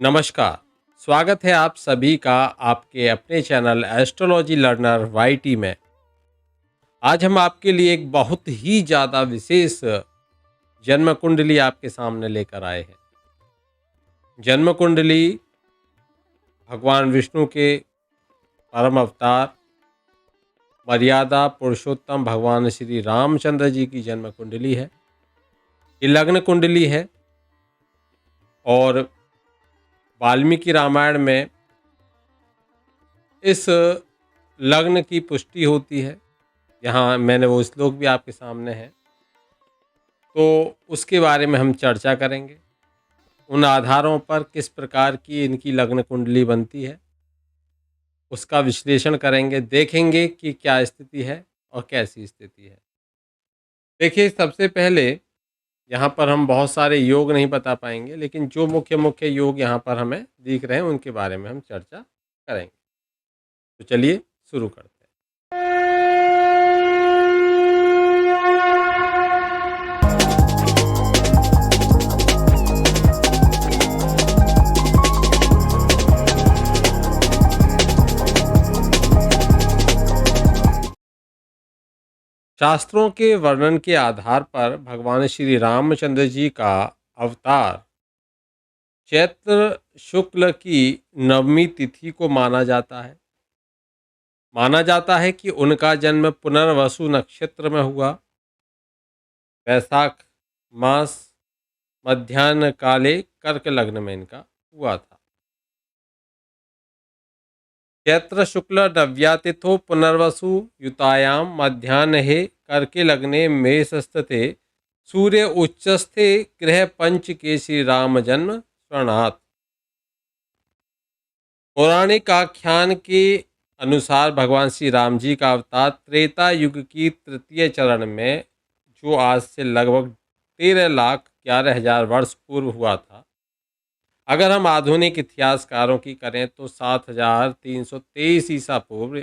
नमस्कार। स्वागत है आप सभी का आपके अपने चैनल एस्ट्रोलॉजी लर्नर वाईटी में। आज हम आपके लिए एक बहुत ही ज़्यादा विशेष जन्म कुंडली आपके सामने लेकर आए हैं। जन्म कुंडली भगवान विष्णु के परम अवतार मर्यादा पुरुषोत्तम भगवान श्री रामचंद्र जी की जन्म कुंडली है। ये लग्न कुंडली है और वाल्मीकि रामायण में इस लग्न की पुष्टि होती है। यहाँ मैंने वो श्लोक भी आपके सामने है, तो उसके बारे में हम चर्चा करेंगे। उन आधारों पर किस प्रकार की इनकी लग्न कुंडली बनती है, उसका विश्लेषण करेंगे, देखेंगे कि क्या स्थिति है और कैसी स्थिति है। देखिए, सबसे पहले यहाँ पर हम बहुत सारे योग नहीं बता पाएंगे, लेकिन जो मुख्य मुख्य योग यहाँ पर हमें दिख रहे हैं, उनके बारे में हम चर्चा करेंगे। तो चलिए शुरू करते हैं। शास्त्रों के वर्णन के आधार पर भगवान श्री रामचंद्र जी का अवतार चैत्र शुक्ल की नवमी तिथि को माना जाता है कि उनका जन्म पुनर्वसु नक्षत्र में हुआ। वैशाख मास मध्यान्ह काले कर्क लग्न में इनका हुआ था। चैत्र शुक्ल नव्यातिथो पुनर्वसु युतायाम मध्यान्हे कर्के लग्ने मेषस्थे सूर्य उच्चस्थे ग्रह पंच के श्री राम जन्म स्वर्णात्। पौराणिक आख्यान के अनुसार भगवान श्री राम जी का अवतार त्रेता युग की तृतीय चरण में, जो आज से लगभग 13,11,000 वर्ष पूर्व हुआ था। अगर हम आधुनिक इतिहासकारों की करें तो 7,323 ईसा पूर्व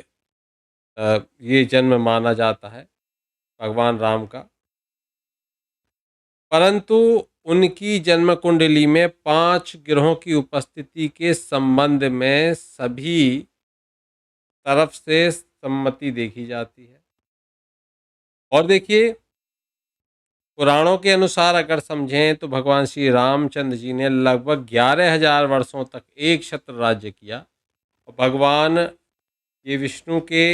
ये जन्म माना जाता है भगवान राम का। परंतु उनकी जन्म कुंडली में 5 ग्रहों की उपस्थिति के संबंध में सभी तरफ से सम्मति देखी जाती है। और देखिए, पुराणों के अनुसार अगर समझें तो भगवान श्री रामचंद्र जी ने लगभग 11,000 वर्षों तक एक छत्र राज्य किया और भगवान ये विष्णु के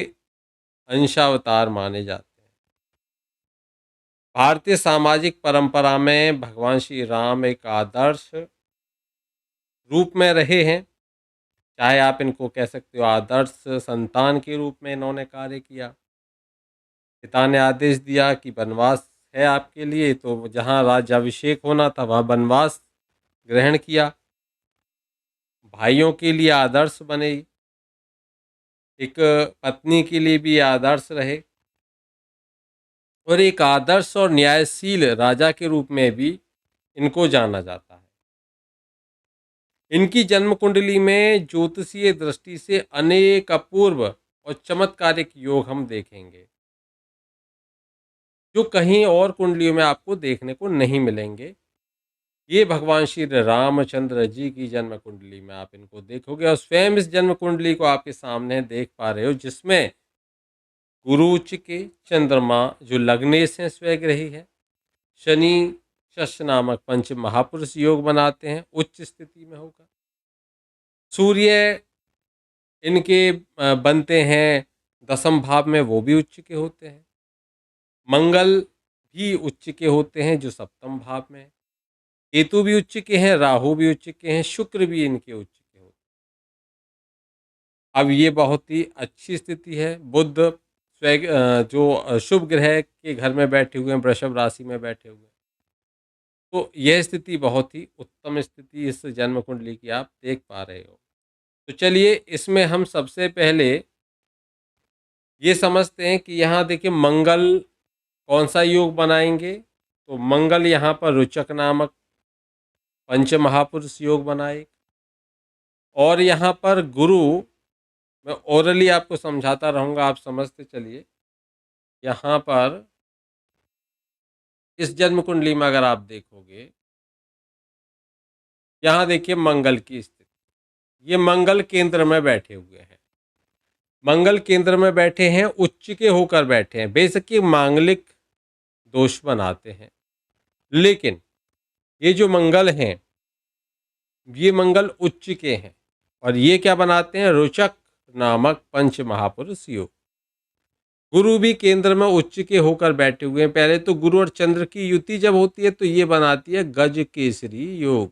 अंशावतार माने जाते हैं। भारतीय सामाजिक परंपरा में भगवान श्री राम एक आदर्श रूप में रहे हैं। चाहे आप इनको कह सकते हो आदर्श संतान के रूप में इन्होंने कार्य किया। पिता ने आदेश दिया कि वनवास है आपके लिए, तो जहाँ राज्याभिषेक होना था वहाँ वनवास ग्रहण किया। भाइयों के लिए आदर्श बने, एक पत्नी के लिए भी आदर्श रहे और एक आदर्श और न्यायशील राजा के रूप में भी इनको जाना जाता है। इनकी जन्म कुंडली में ज्योतिषीय दृष्टि से अनेक अपूर्व और चमत्कारिक योग हम देखेंगे, जो कहीं और कुंडलियों में आपको देखने को नहीं मिलेंगे। ये भगवान श्री रामचंद्र जी की जन्म कुंडली में आप इनको देखोगे और स्वयं इस जन्म कुंडली को आपके सामने देख पा रहे हो, जिसमें गुरु उच्च के, चंद्रमा जो लग्नेश हैं स्वयग्रही है, शनि शश नामक पंच महापुरुष योग बनाते हैं, उच्च स्थिति में होगा। सूर्य इनके बनते हैं दसम भाव में, वो भी उच्च के होते हैं। मंगल भी उच्च के होते हैं जो सप्तम भाव में है। केतु भी उच्च के हैं, राहु भी उच्च के हैं, शुक्र भी इनके उच्च के होते हैं। अब ये बहुत ही अच्छी स्थिति है। बुध जो शुभ ग्रह के घर में बैठे हुए हैं, वृषभ राशि में बैठे हुए हैं, तो यह स्थिति बहुत ही उत्तम स्थिति इस जन्म कुंडली की आप देख पा रहे हो। तो चलिए, इसमें हम सबसे पहले ये समझते हैं कि यहाँ देखिए मंगल कौन सा योग बनाएंगे। तो मंगल यहाँ पर रुचक नामक पंच महापुरुष योग बनाए और यहाँ पर गुरु, मैं ओरली आपको समझाता रहूँगा, आप समझते चलिए। यहाँ पर इस जन्म कुंडली में अगर आप देखोगे, यहाँ देखिए मंगल की स्थिति, ये मंगल केंद्र में बैठे हुए हैं, मंगल केंद्र में बैठे हैं, उच्च के होकर बैठे हैं। बेशक ये मांगलिक दोष बनाते हैं, लेकिन ये जो मंगल हैं, ये मंगल उच्च के हैं और ये क्या बनाते हैं, रोचक नामक पंच महापुरुष योग। गुरु भी केंद्र में उच्च के होकर बैठे हुए हैं। पहले तो गुरु और चंद्र की युति जब होती है तो ये बनाती है गज केसरी योग,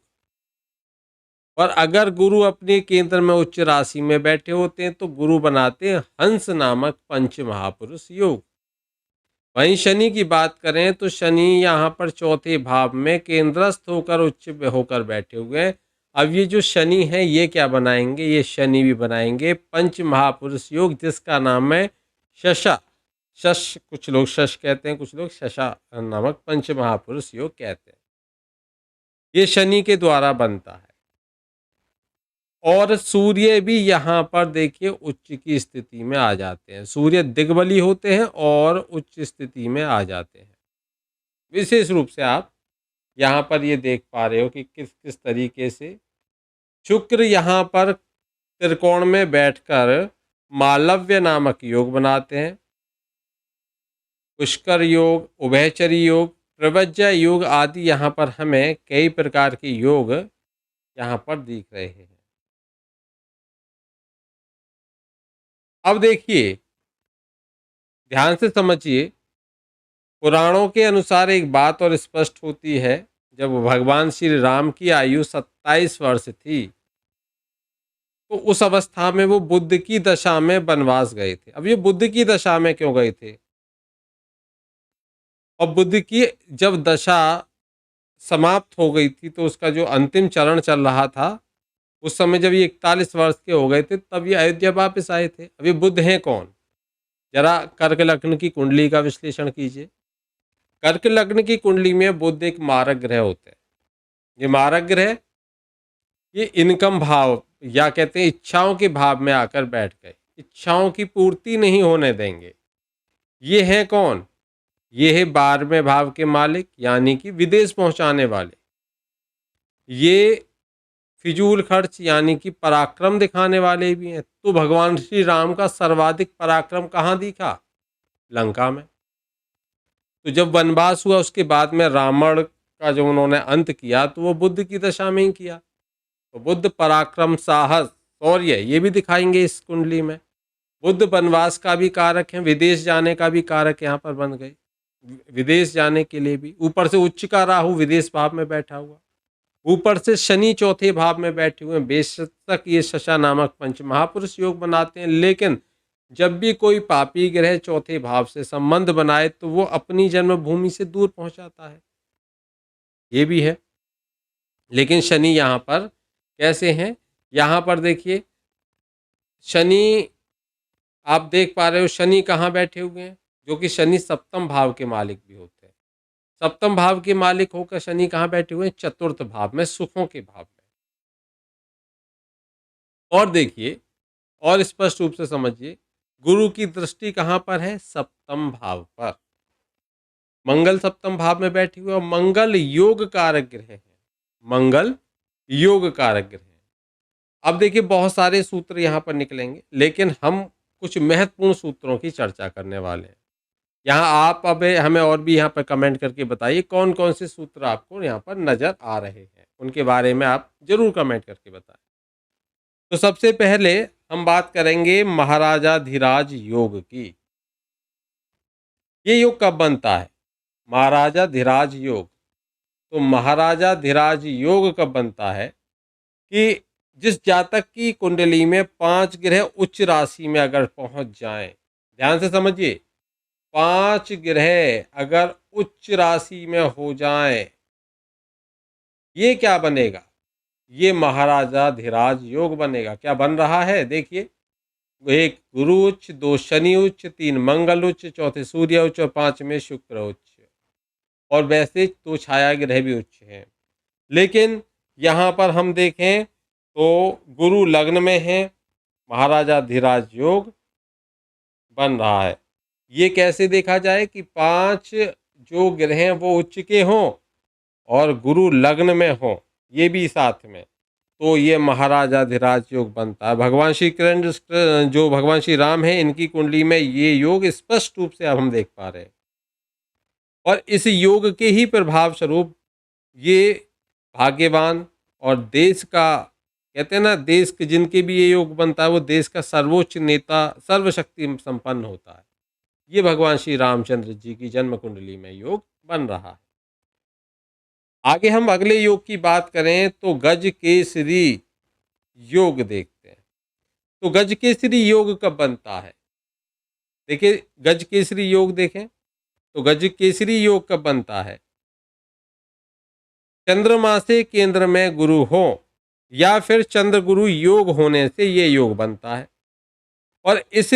और अगर गुरु अपने केंद्र में उच्च राशि में बैठे होते हैं तो गुरु बनाते हैं हंस नामक पंच महापुरुष योग। वहीं शनि की बात करें तो शनि यहाँ पर चौथे भाव में केंद्रस्थ होकर उच्च होकर बैठे हुए हैं। अब ये जो शनि है ये क्या बनाएंगे, ये शनि भी बनाएंगे पंच महापुरुष योग, जिसका नाम है शशा, शश, कुछ लोग शश कहते हैं, कुछ लोग शशा नामक पंच महापुरुष योग कहते हैं। ये शनि के द्वारा बनता है और सूर्य भी यहाँ पर देखिए उच्च की स्थिति में आ जाते हैं। सूर्य दिग्बली होते हैं और उच्च स्थिति में आ जाते हैं। विशेष रूप से आप यहाँ पर ये देख पा रहे हो कि किस किस तरीके से शुक्र यहाँ पर त्रिकोण में बैठकर मालव्य नामक योग बनाते हैं। पुष्कर योग, उभयचरी योग, प्रवज्या योग आदि यहाँ पर हमें कई प्रकार के योग यहाँ पर दिख रहे हैं। अब देखिए, ध्यान से समझिए, पुराणों के अनुसार एक बात और स्पष्ट होती है, जब भगवान श्री राम की आयु 27 वर्ष थी तो उस अवस्था में वो बुद्ध की दशा में वनवास गए थे। अब ये बुद्ध की दशा में क्यों गए थे, और बुद्ध की जब दशा समाप्त हो गई थी तो उसका जो अंतिम चरण चल रहा था, उस समय जब ये 41 वर्ष के हो गए थे तब ये अयोध्या वापस आए थे। अब ये बुद्ध हैं कौन, जरा कर्क लग्न की कुंडली का विश्लेषण कीजिए। कर्क लग्न की कुंडली में बुध एक मारक ग्रह होते हैं। ये मारक ग्रह ये इनकम भाव या कहते हैं इच्छाओं के भाव में आकर बैठ गए, इच्छाओं की पूर्ति नहीं होने देंगे। ये हैं कौन, ये है 12वें भाव के मालिक, यानी कि विदेश पहुंचाने वाले। ये फिजूल खर्च यानी कि पराक्रम दिखाने वाले भी हैं। तो भगवान श्री राम का सर्वाधिक पराक्रम कहाँ दिखा, लंका में। तो जब वनवास हुआ उसके बाद में रावण का जो उन्होंने अंत किया तो वो बुद्ध की दशा में ही किया। तो बुद्ध पराक्रम, साहस, शौर्य ये भी दिखाएंगे इस कुंडली में। बुद्ध वनवास का भी कारक है, विदेश जाने का भी कारक यहाँ पर बन गए, विदेश जाने के लिए भी। ऊपर से उच्च का राहु विदेश भाव में बैठा हुआ, ऊपर से शनि चौथे भाव में बैठे हुए। बेशक ये शशा नामक पंच महापुरुष योग बनाते हैं, लेकिन जब भी कोई पापी ग्रह चौथे भाव से संबंध बनाए तो वो अपनी जन्मभूमि से दूर पहुंचाता है, ये भी है। लेकिन शनि यहाँ पर कैसे हैं, यहाँ पर देखिए शनि, आप देख पा रहे हो शनि कहाँ बैठे हुए हैं, जो कि शनि सप्तम भाव के मालिक भी होते हैं। सप्तम भाव के मालिक होकर शनि कहाँ बैठे हुए हैं, चतुर्थ भाव में, सुखों के भाव में। और देखिए और स्पष्ट रूप से समझिए, गुरु की दृष्टि कहाँ पर है, सप्तम भाव पर। मंगल सप्तम भाव में बैठे हुए और मंगल योग कारक ग्रह है, मंगल योग कारक ग्रह है। अब देखिए बहुत सारे सूत्र यहाँ पर निकलेंगे, लेकिन हम कुछ महत्वपूर्ण सूत्रों की चर्चा करने वाले हैं। यहाँ आप अब हमें और भी यहाँ पर कमेंट करके बताइए कौन कौन से सूत्र आपको यहाँ पर नजर आ रहे हैं, उनके बारे में आप जरूर कमेंट करके बताएं। तो सबसे पहले हम बात करेंगे महाराजाधिराज योग की। ये योग कब बनता है, महाराजाधिराज योग। तो महाराजाधिराज योग कब बनता है कि जिस जातक की कुंडली में 5 ग्रह उच्च राशि में अगर पहुंच जाएं, ध्यान से समझिए, 5 ग्रह अगर उच्च राशि में हो जाएं, ये क्या बनेगा, ये महाराजाधिराज योग बनेगा। क्या बन रहा है, देखिए, 1 गुरु उच्च, 2 शनि उच्च, 3 मंगल उच्च, चौथे सूर्य उच्च और 5वें शुक्र उच्च, और वैसे 2 छाया ग्रह भी उच्च हैं। लेकिन यहाँ पर हम देखें तो गुरु लग्न में है, महाराजाधिराज योग बन रहा है। ये कैसे देखा जाए कि 5 जो ग्रह हैं वो उच्च के हों और गुरु लग्न में हों, ये भी साथ में, तो ये महाराजाधिराज योग बनता है। भगवान श्री कृष्ण जो भगवान श्री राम है, इनकी कुंडली में ये योग स्पष्ट रूप से अब हम देख पा रहे हैं। और इस योग के ही प्रभाव स्वरूप ये भाग्यवान और देश का, कहते हैं ना, देश के जिनके भी ये योग बनता है वो देश का सर्वोच्च नेता, सर्वशक्ति संपन्न होता है। ये भगवान श्री रामचंद्र जी की जन्म कुंडली में योग बन रहा है। आगे हम अगले योग की बात करें तो गज केसरी योग देखते हैं। तो गज केसरी योग कब बनता है? देखिए, गज केसरी योग देखें तो गज केसरी योग कब बनता है? चंद्रमा से केंद्र में गुरु हो या फिर चंद्र गुरु योग होने से ये योग बनता है। और इस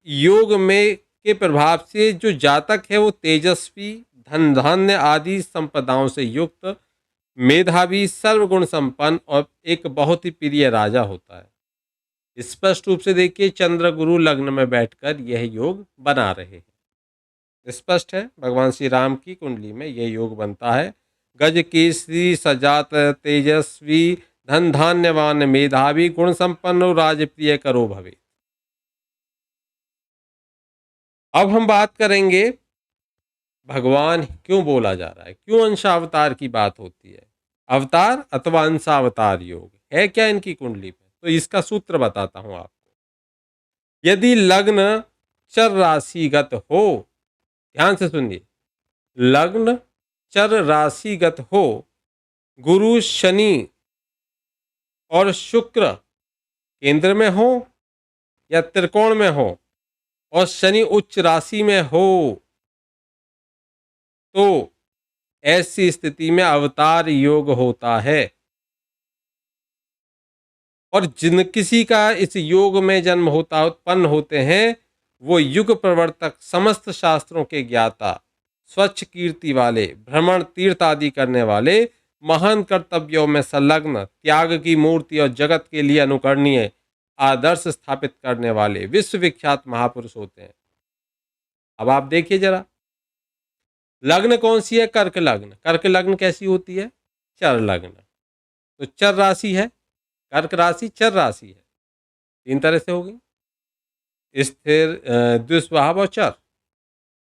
योग में के प्रभाव से जो जातक है वो तेजस्वी, धन धान्य आदि संपदाओं से युक्त, मेधावी, सर्वगुण संपन्न और एक बहुत ही प्रिय राजा होता है। स्पष्ट रूप से देखिए, चंद्र गुरु लग्न में बैठकर यह योग बना रहे हैं। स्पष्ट है, भगवान श्री राम की कुंडली में यह योग बनता है। गज केसरी सजात तेजस्वी, धन धान्यवान मेधावी, गुण संपन्न राजप्रिय करो भवे। अब हम बात करेंगे भगवान क्यों बोला जा रहा है, क्यों अंशावतार की बात होती है। अवतार अथवा अंशावतार योग है क्या इनकी कुंडली में? तो इसका सूत्र बताता हूं आपको। यदि लग्न चर राशिगत हो, ध्यान से सुनिए, लग्न चर राशिगत हो, गुरु शनि और शुक्र केंद्र में हो या त्रिकोण में हो और शनि उच्च राशि में हो, तो ऐसी स्थिति में अवतार योग होता है। और जिन किसी का इस योग में जन्म होता उत्पन्न होते हैं, वो युग प्रवर्तक, समस्त शास्त्रों के ज्ञाता, स्वच्छ कीर्ति वाले, भ्रमण तीर्थ आदि करने वाले, महान कर्तव्यों में संलग्न, त्याग की मूर्ति और जगत के लिए अनुकरणीय आदर्श स्थापित करने वाले विश्वविख्यात महापुरुष होते हैं। अब आप देखिए जरा, लग्न कौन सी है? कर्क लग्न। कर्क लग्न कैसी होती है? चर लग्न। तो चर राशि है, कर्क राशि चर राशि है। तीन तरह से होगी, स्थिर, द्विस्वभाव और चर।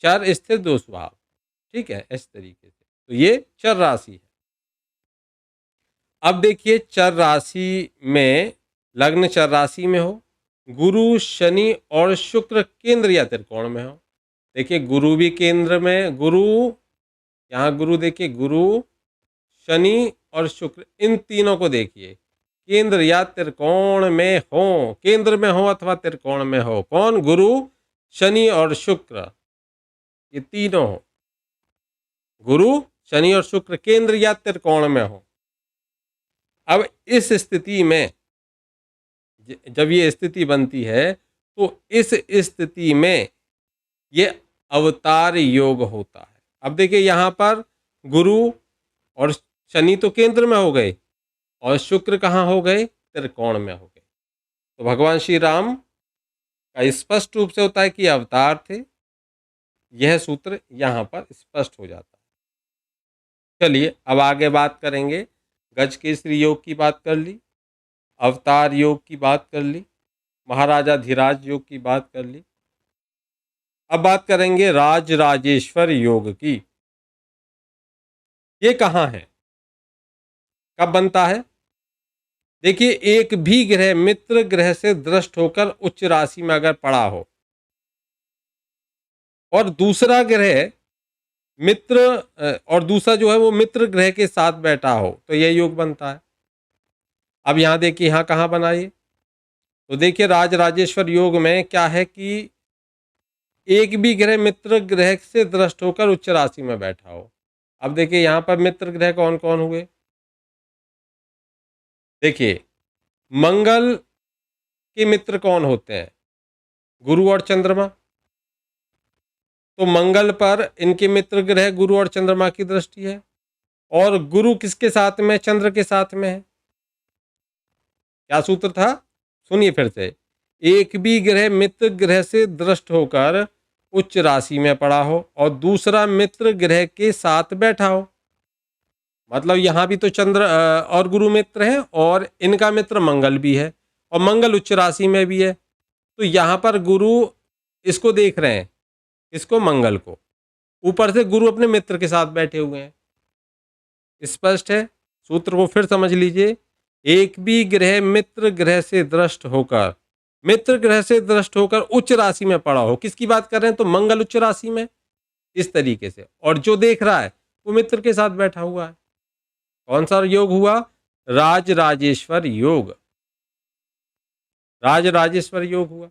चर, स्थिर, द्विस्वभाव, ठीक है, इस तरीके से। तो ये चर राशि है। अब देखिए, चर राशि में, लग्न चर राशि में हो, गुरु शनि और शुक्र केंद्र या त्रिकोण में हो। देखिए, गुरु भी केंद्र में, गुरु, यहाँ गुरु देखिए, गुरु, शनि और शुक्र, इन तीनों को देखिए केंद्र या त्रिकोण में हो, केंद्र में हो अथवा त्रिकोण में हो। कौन? गुरु, शनि और शुक्र, ये तीनों हो। गुरु, शनि और शुक्र केंद्र या त्रिकोण में हो। अब इस स्थिति में, जब ये स्थिति बनती है, तो इस स्थिति में ये अवतार योग होता है। अब देखिए, यहाँ पर गुरु और शनि तो केंद्र में हो गए और शुक्र कहाँ हो गए? त्रिकोण में हो गए। तो भगवान श्री राम का स्पष्ट रूप से होता है कि अवतार थे। यह सूत्र यहाँ पर स्पष्ट हो जाता है। चलिए, अब आगे बात करेंगे। गज केसरी योग की बात कर ली, अवतार योग की बात कर ली, महाराजाधिराज योग की बात कर ली। अब बात करेंगे राज राजेश्वर योग की। ये कहाँ है, कब बनता है? देखिए, एक भी ग्रह मित्र ग्रह से दृष्ट होकर उच्च राशि में अगर पड़ा हो और दूसरा ग्रह मित्र, और दूसरा जो है वो मित्र ग्रह के साथ बैठा हो, तो यह योग बनता है। अब यहां देखिए, यहां कहाँ बना ये? तो देखिए, राज राजेश्वर योग में क्या है कि एक भी ग्रह मित्र ग्रह से दृष्ट होकर उच्च राशि में बैठा हो। अब देखिए, यहां पर मित्र ग्रह कौन कौन हुए? देखिए, मंगल के मित्र कौन होते हैं? गुरु और चंद्रमा। तो मंगल पर इनके मित्र ग्रह गुरु और चंद्रमा की दृष्टि है। और गुरु किसके साथ में? चंद्र के साथ में है। क्या सूत्र था? सुनिए फिर से। एक भी ग्रह मित्र ग्रह से दृष्ट होकर उच्च राशि में पड़ा हो और दूसरा मित्र ग्रह के साथ बैठा हो, मतलब यहाँ भी तो चंद्र और गुरु मित्र है और इनका मित्र मंगल भी है और मंगल उच्च राशि में भी है। तो यहाँ पर गुरु इसको देख रहे हैं, इसको मंगल को, ऊपर से गुरु अपने मित्र के साथ बैठे हुए हैं। स्पष्ट है? सूत्र को फिर समझ लीजिए। एक भी ग्रह मित्र ग्रह से दृष्ट होकर, मित्र ग्रह से दृष्ट होकर उच्च राशि में पड़ा हो, किसकी बात कर रहे हैं? तो मंगल उच्च राशि में, इस तरीके से, और जो देख रहा है वो मित्र के साथ बैठा हुआ है। कौन सा योग हुआ? राज राजेश्वर योग, राज राजेश्वर योग हुआ।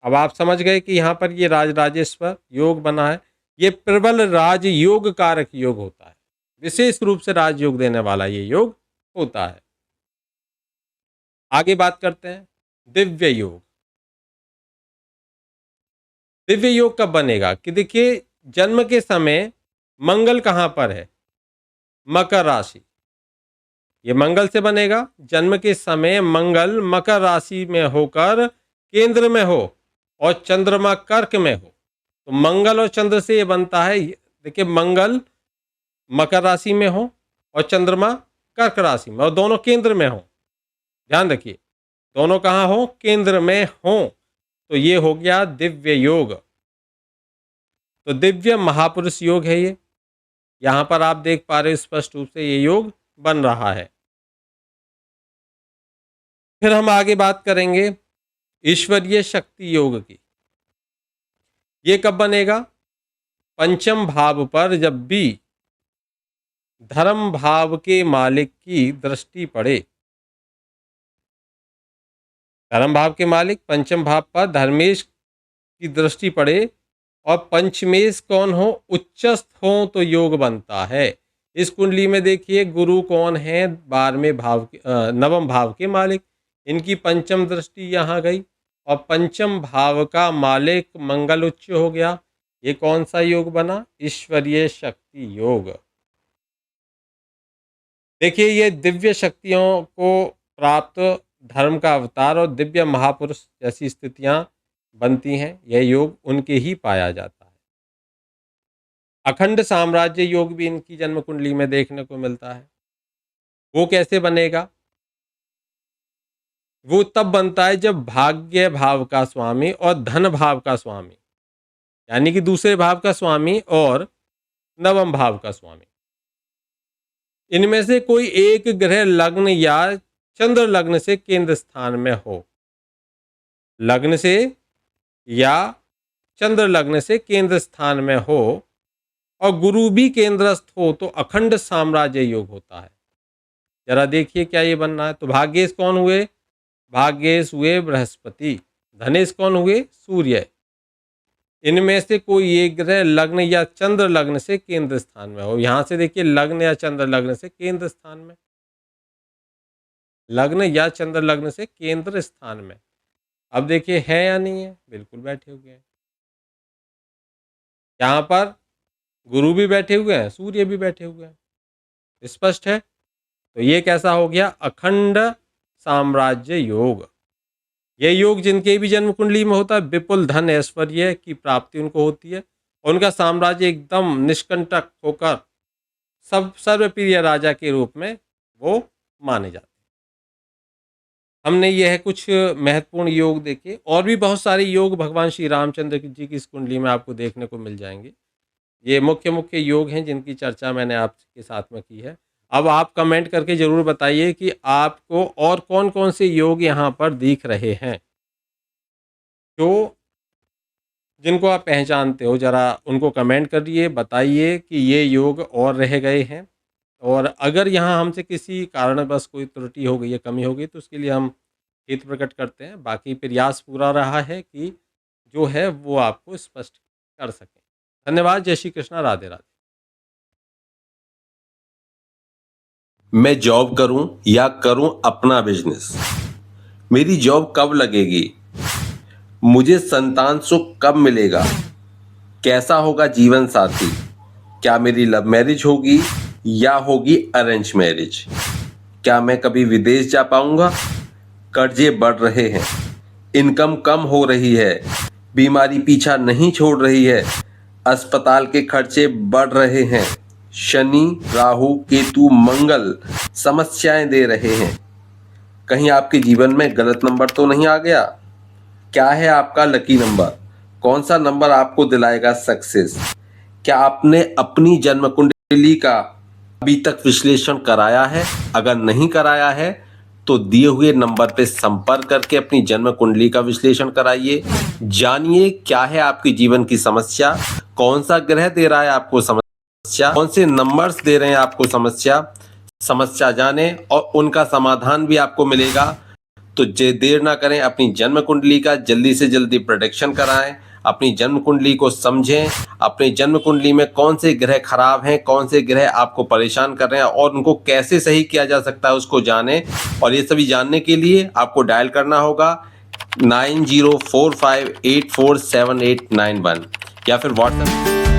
अब आप समझ गए कि यहाँ पर ये राज राजेश्वर योग बना है। ये प्रबल राज योग कारक योग होता है, विशेष रूप से राजयोग देने वाला ये योग होता है। आगे बात करते हैं दिव्य योग। दिव्य योग कब बनेगा? कि देखिए, जन्म के समय मंगल कहां पर है? मकर राशि। ये मंगल से बनेगा। जन्म के समय मंगल मकर राशि में होकर केंद्र में हो और चंद्रमा कर्क में हो, तो मंगल और चंद्र से ये बनता है। देखिए, मंगल मकर राशि में हो और चंद्रमा कर्क राशि में, और दोनों केंद्र में हो। ध्यान रखिए, दोनों कहाँ हो? केंद्र में हो। तो ये हो गया दिव्य योग। तो दिव्य महापुरुष योग है ये। यहां पर आप देख पा रहे हो स्पष्ट रूप से ये योग बन रहा है। फिर हम आगे बात करेंगे ईश्वरीय शक्ति योग की। ये कब बनेगा? पंचम भाव पर जब भी धर्म भाव के मालिक की दृष्टि पड़े। धर्म भाव के मालिक पंचम भाव पर धर्मेश की दृष्टि पड़े और पंचमेश कौन हो? उच्चस्थ हो, तो योग बनता है। इस कुंडली में देखिए गुरु कौन है? 12वें भाव के, नवम भाव के मालिक। इनकी पंचम दृष्टि यहाँ गई और पंचम भाव का मालिक मंगल उच्च हो गया। ये कौन सा योग बना? ईश्वरीय शक्ति योग। देखिए, ये दिव्य शक्तियों को प्राप्त धर्म का अवतार और दिव्य महापुरुष जैसी स्थितियां बनती हैं। यह योग उनके ही पाया जाता है। अखंड साम्राज्य योग भी इनकी जन्म कुंडली में देखने को मिलता है। वो कैसे बनेगा? वो तब बनता है जब भाग्य भाव का स्वामी और धन भाव का स्वामी, यानी कि दूसरे भाव का स्वामी और नवम भाव का स्वामी, इनमें से कोई एक ग्रह लग्न या चंद्र लग्न से केंद्र स्थान में हो। लग्न से या चंद्र लग्न से केंद्र स्थान में हो और गुरु भी केंद्रस्थ हो, तो अखंड साम्राज्य योग होता है। जरा देखिए क्या ये बनना है। तो भाग्येश कौन हुए? भाग्येश हुए बृहस्पति। धनेश कौन हुए? सूर्य। इनमें से कोई एक ग्रह लग्न या चंद्र लग्न से केंद्र स्थान में हो। यहां से देखिए, लग्न या चंद्र लग्न से केंद्र स्थान में, लग्न या चंद्र लग्न से केंद्र स्थान में। अब देखिए है या नहीं है? बिल्कुल बैठे हुए हैं। यहाँ पर गुरु भी बैठे हुए हैं, सूर्य भी बैठे हुए हैं। स्पष्ट है? तो ये कैसा हो गया? अखंड साम्राज्य योग। ये योग जिनके भी जन्म कुंडली में होता है, विपुल धन ऐश्वर्य की प्राप्ति उनको होती है और उनका साम्राज्य एकदम निष्कंटक होकर सब सर्वप्रिय राजा के रूप में वो माने जाते हैं। हमने यह कुछ महत्वपूर्ण योग देखे, और भी बहुत सारे योग भगवान श्री रामचंद्र जी की इस कुंडली में आपको देखने को मिल जाएंगे। ये मुख्य मुख्य योग हैं जिनकी चर्चा मैंने आपके साथ में की है। अब आप कमेंट करके ज़रूर बताइए कि आपको और कौन कौन से योग यहाँ पर दिख रहे हैं, जो जिनको आप पहचानते हो। ज़रा उनको कमेंट करिए, बताइए कि ये योग और रह गए हैं, और अगर यहाँ हमसे किसी कारणवश कोई त्रुटि हो गई है, कमी हो गई, तो उसके लिए हम खेद प्रकट करते हैं। बाकी प्रयास पूरा रहा है कि जो है वो आपको स्पष्ट कर सकें। धन्यवाद। जय श्री कृष्णा। राधे राधे। मैं जॉब करूं या करूं अपना बिजनेस, मेरी जॉब कब लगेगी, मुझे संतान सुख कब मिलेगा, कैसा होगा जीवन साथी, क्या मेरी लव मैरिज होगी या होगी अरेंज मैरिज, क्या मैं कभी विदेश जा पाऊंगा, कर्जे बढ़ रहे हैं, इनकम कम हो रही है, बीमारी पीछा नहीं छोड़ रही है, अस्पताल के खर्चे बढ़ रहे हैं, शनि, राहु, केतु, मंगल समस्याएं दे रहे हैं। कहीं आपके जीवन में गलत नंबर तो नहीं आ गया? क्या है आपका लकी नंबर? कौन सा नंबर आपको दिलाएगा सक्सेस? क्या आपने अपनी जन्म कुंडली का अभी तक विश्लेषण कराया है? अगर नहीं कराया है तो दिए हुए नंबर पे संपर्क करके अपनी जन्म कुंडली का विश्लेषण कराइए। जानिए क्या है आपके जीवन की समस्या, कौन सा ग्रह दे रहा है आपको समस्या, कौन से नंबर्स दे रहे हैं आपको समस्या जाने और उनका समाधान भी आपको मिलेगा। तो देर ना करें, अपनी जन्म कुंडली का जल्दी से जल्दी प्रोटेक्शन कराएं, अपनी जन्म कुंडली को समझें, अपनी जन्म कुंडली में कौन से ग्रह खराब हैं, कौन से ग्रह आपको परेशान कर रहे हैं और उनको कैसे सही किया जा सकता है उसको जानें। और ये सभी जानने के लिए आपको डायल करना होगा 9045847891 या फिर व्हाट्सएप